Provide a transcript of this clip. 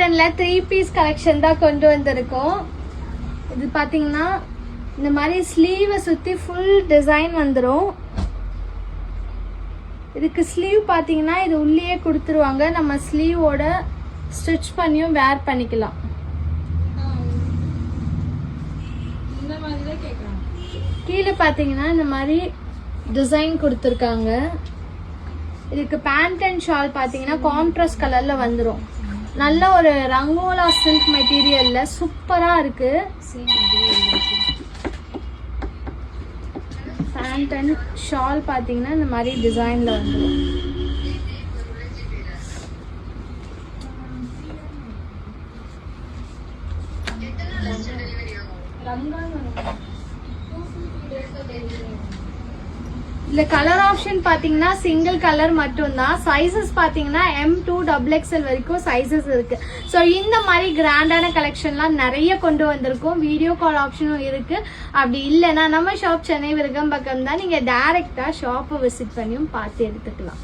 காட்டன்ல 3 piece collection தான் கொண்டு வந்திருக்கோம். இது பாத்தீங்கன்னா இந்த மாதிரி ஸ்லீவ் சுத்தி ஃபுல் டிசைன் வந்துரும். இதுக்கு ஸ்லீவ் பாத்தீங்கன்னா இது உள்ளே கொடுத்துருவாங்க. நம்ம ஸ்லீவோட ஸ்டிச் பண்ணியும் வேர் பண்ணிக்கலாம். கீழே பாத்தீங்கன்னா இந்த மாதிரி டிசைன் கொடுத்துருக்காங்க. இதுக்கு பேண்ட் அண்ட் ஷால் பாத்தீங்கன்னா கான்ட்ராஸ்ட் கலர்ல வந்துரும். நல்ல ஒரு ரங்கோலா சில்க் மெட்டீரியல்ல சூப்பரா இருக்கு. பேண்ட் அண்ட் ஷால் பாத்தீங்கன்னா இந்த மாதிரி டிசைன்ல வந்துரும். இந்த கலர் ஆப்ஷன் பாத்தீங்கன்னா சிங்கிள் கலர் மட்டும் தான். சைசஸ் பாத்தீங்கன்னா M2 XXL வரைக்கும் சைசஸ் இருக்கு. ஸோ இந்த மாதிரி கிராண்டான கலெக்ஷன்லாம் நிறைய கொண்டு வந்திருக்கோம். வீடியோ கால் ஆப்ஷனும் இருக்கு. அப்படி இல்லைன்னா நம்ம ஷாப் சென்னை விருகம்பக்கம் தான். நீங்க டைரக்டா ஷாப்பை விசிட் பண்ணியும் பார்த்து எடுத்துக்கலாம்.